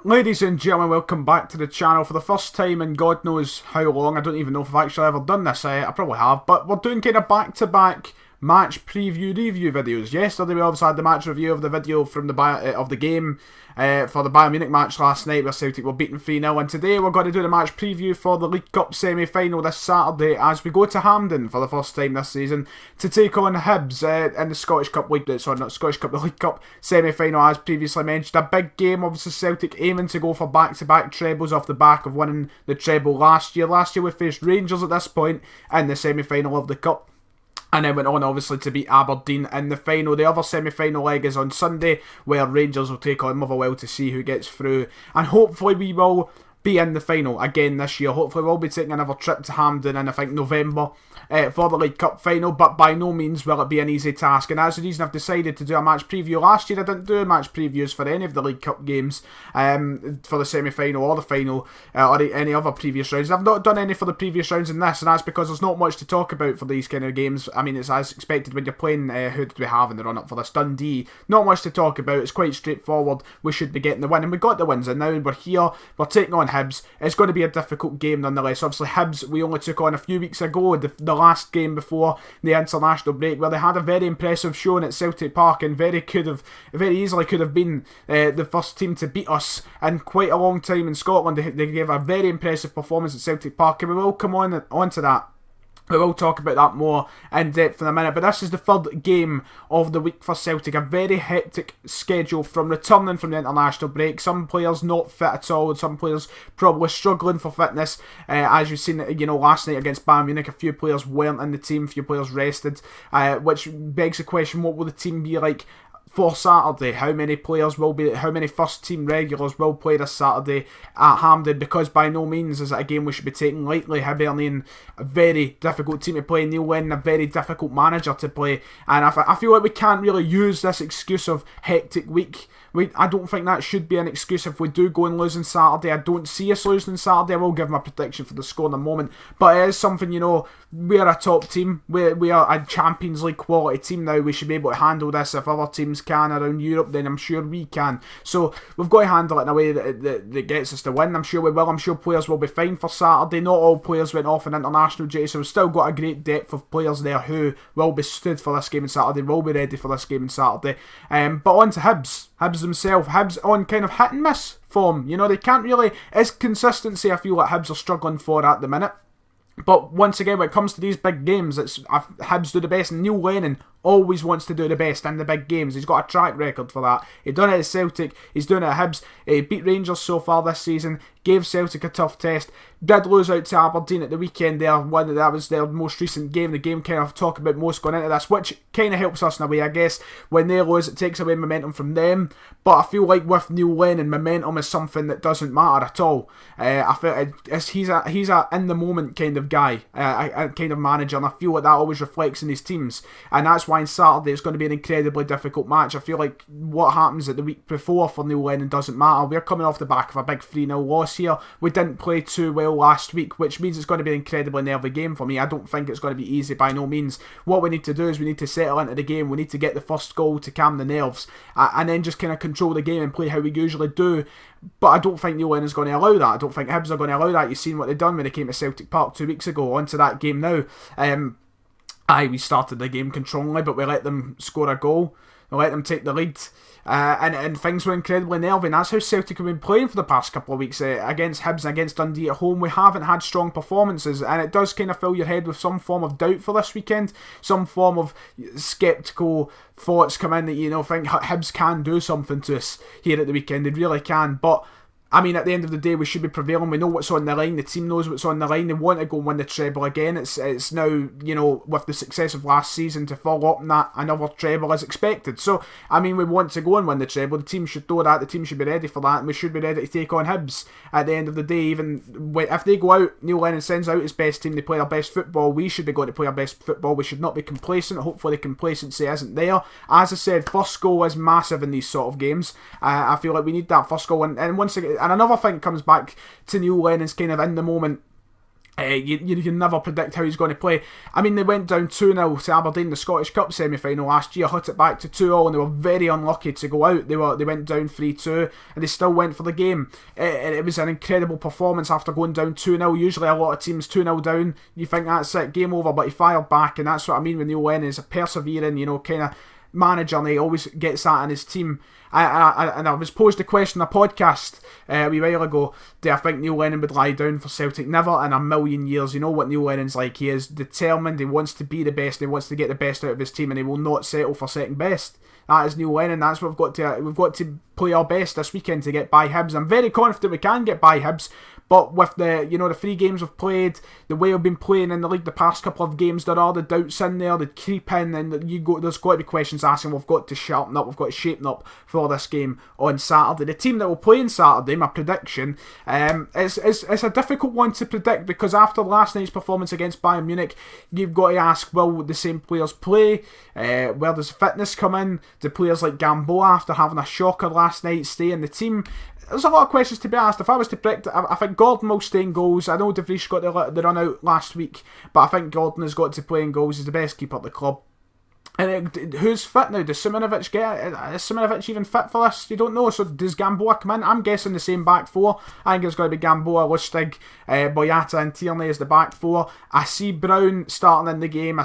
Ladies and gentlemen, welcome back to the channel for the first time in God knows how long. I don't even know if I've actually ever done this. I probably have, but we're doing kind of back-to-back match preview review videos. Yesterday we obviously had the match review of the video from the game for the Bayern Munich match last night where Celtic were beaten 3-0, and today we're going to do the match preview for the League Cup semi-final this Saturday as we go to Hampden for the first time this season to take on Hibs in the Scottish Cup League, sorry not Scottish Cup, the League Cup semi-final as previously mentioned. A big game, obviously Celtic aiming to go for back-to-back trebles off the back of winning the treble last year. Last year we faced Rangers at this point in the semi-final of the Cup, and then went on obviously to beat Aberdeen in the final. The other semi-final leg is on Sunday where Rangers will take on Motherwell to see who gets through, and hopefully we will be in the final again this year. Hopefully we'll be taking another trip to Hampden in I think November for the League Cup final, but by no means will it be an easy task, and that's the reason I've decided to do a match preview. Last year I didn't do match previews for any of the League Cup games for the semi-final or the final or any other previous rounds. I've not done any for the previous rounds in this, and that's because there's not much to talk about for these kind of games. I mean, it's as expected when you're playing, who did we have in the run-up for this? Dundee. Not much to talk about, it's quite straightforward. We should be getting the win, and we got the wins, and now we're here, we're taking on Hibs. It's going to be a difficult game nonetheless. Obviously Hibs we only took on a few weeks ago, the last game before the international break, where they had a very impressive showing at Celtic Park and very easily could have been the first team to beat us in quite a long time in Scotland. They gave a very impressive performance at Celtic Park, and we will come on to that. We will talk about that more in depth in a minute, but this is the third game of the week for Celtic. A very hectic schedule from returning from the international break. Some players not fit at all, some players probably struggling for fitness. As you've seen, last night against Bayern Munich, a few players weren't in the team, a few players rested, which begs the question, what will the team be like for Saturday? How many first team regulars will play this Saturday at Hampden? Because by no means is it a game we should be taking lightly. Hibernian, a very difficult team to play. Neil Lennon, a very difficult manager to play, and I feel like we can't really use this excuse of hectic week. I don't think that should be an excuse if we do go and lose on Saturday. I don't see us losing on Saturday. I will give my prediction for the score in a moment, but it is something, we're a top team. We are a Champions League quality team now. We should be able to handle this. If other teams can around Europe, then I'm sure we can. So we've got to handle it in a way that gets us the win. I'm sure we will. I'm sure players will be fine for Saturday. Not all players went off in international duty, so we've still got a great depth of players there who will be stood for this game on Saturday, will be ready for this game on Saturday. But on to Hibs. Hibs themselves. Hibs on kind of hit and miss form. They can't really... It's consistency I feel like Hibs are struggling for at the minute. But once again, when it comes to these big games, Hibs do the best, and Neil Lennon always wants to do the best in the big games. He's got a track record for that. He's done it at Celtic, he's doing it at Hibs. He beat Rangers so far this season, gave Celtic a tough test, did lose out to Aberdeen at the weekend there. That was their most recent game, the game kind of talk about most going into this, which kind of helps us in a way, I guess. When they lose, it takes away momentum from them, but I feel like with Neil Lennon, momentum is something that doesn't matter at all. I feel he's a in the moment kind of guy, a kind of manager, and I feel like that always reflects in his teams, and that's why on Saturday it's going to be an incredibly difficult match. I feel like what happens at the week before for Neil Lennon doesn't matter. We're coming off the back of a big 3-0 loss here. We didn't play too well last week, which means it's going to be an incredibly nervy game for me. I don't think it's going to be easy by no means. What we need to do is we need to settle into the game. We need to get the first goal to calm the nerves, and then just kind of control the game and play how we usually do. But I don't think Neil Lennon's going to allow that. I don't think Hibs are going to allow that. You've seen what they've done when they came to Celtic Park 2 weeks ago. On to that game now. We started the game controllingly, but we let them score a goal. We let them take the lead. And things were incredibly nervy. And that's how Celtic have been playing for the past couple of weeks. Against Hibs and against Dundee at home, we haven't had strong performances. And it does kind of fill your head with some form of doubt for this weekend. Some form of sceptical thoughts come in that, think Hibs can do something to us here at the weekend. They really can. But I mean, at the end of the day, we should be prevailing. We know what's on the line. The team knows what's on the line. They want to go and win the treble again. It's now, with the success of last season, to follow up on that, another treble is expected. So, I mean, we want to go and win the treble. The team should know that. The team should be ready for that. And we should be ready to take on Hibs at the end of the day. Even if they go out, Neil Lennon sends out his best team, they play their best football. We should be going to play our best football. We should not be complacent. Hopefully the complacency isn't there. As I said, first goal is massive in these sort of games. I feel like we need that first goal. And once again, and another thing comes back to Neil Lennon's kind of in the moment You can never predict how he's going to play. I mean, they went down 2-0 to Aberdeen in the Scottish Cup semi-final last year, hit it back to 2-0, and they were very unlucky to go out. They went down 3-2, and they still went for the game. It was an incredible performance after going down 2-0. Usually a lot of teams 2-0 down, you think that's it, game over, but he fired back, and that's what I mean with Neil Lennon. Is a persevering, kind of manager, and he always gets that in his team. And I was posed a question on a podcast a wee while ago: do I think Neil Lennon would lie down for Celtic? Never in a million years. You know what Neil Lennon's like. He is determined, he wants to be the best, he wants to get the best out of his team, and he will not settle for second best. That is Neil Lennon. That's what we've got to play our best this weekend to get by Hibs. I'm very confident we can get by Hibs, but with the the 3 games we've played, the way we've been playing in the league the past couple of games, there are the doubts in there, the creep in, and there's got to be questions asking. We've got to sharpen up, we've got to shape up for this game on Saturday. The team that will play on Saturday, my prediction, it's a difficult one to predict, because after last night's performance against Bayern Munich, you've got to ask, will the same players play? Where does fitness come in? Do players like Gamboa, after having a shocker last night, stay in the team? There's a lot of questions to be asked. If I was to predict, I think Gordon will stay in goals. I know De Vries got the run out last week, but I think Gordon has got to play in goals. He's the best keeper at the club. And who's fit now? Does Simonovic is Simonovic even fit for this? You don't know. So does Gamboa come in? I'm guessing the same back 4. I think it's going to be Gamboa, Lustig, Boyata and Tierney as the back 4. I see Brown starting in the game. I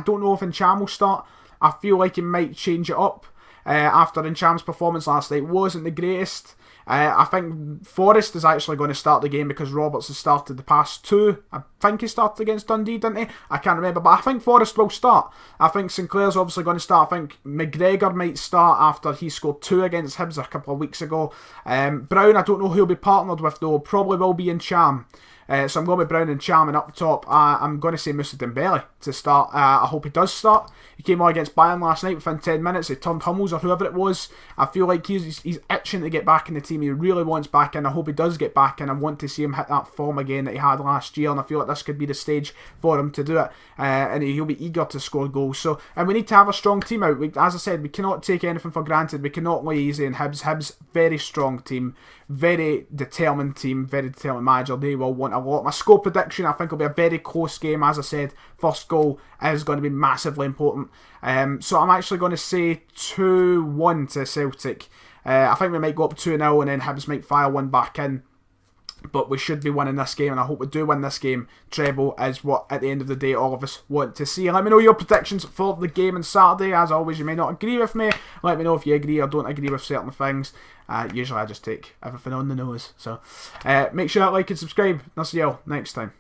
don't know if Ncham will start. I feel like he might change it up. After Ncham's performance last night wasn't the greatest. I think Forrest is actually going to start the game, because Roberts has started the past 2. I think he started against Dundee, didn't he? I can't remember, but I think Forrest will start. I think Sinclair's obviously going to start. I think McGregor might start after he scored 2 against Hibs a couple of weeks ago. Brown, I don't know who he'll be partnered with though. Probably will be Ncham. So I'm going with Brown and Cham, and up top I'm going to say Moussa Dembele to start. I hope he does start. He came on against Bayern last night within 10 minutes. He turned Hummels or whoever it was. I feel like he's itching to get back in the team. He really wants back in. I hope he does get back in. I want to see him hit that form again that he had last year, and I feel like this could be the stage for him to do it. And he'll be eager to score goals. So, and we need to have a strong team out. As I said, we cannot take anything for granted. We cannot lay easy in Hibs. Hibs, very strong team, very determined manager. They will want a lot. My score prediction, I think, will be a very close game. As I said, first goal is going to be massively important. So I'm actually going to say 2-1 to Celtic. I think we might go up 2-0, and then Hibs might fire one back in. But we should be winning this game, and I hope we do win this game. Treble is what, at the end of the day, all of us want to see. Let me know your predictions for the game on Saturday. As always, you may not agree with me. Let me know if you agree or don't agree with certain things. Usually I just take everything on the nose. So make sure to like and subscribe. I'll see you all next time.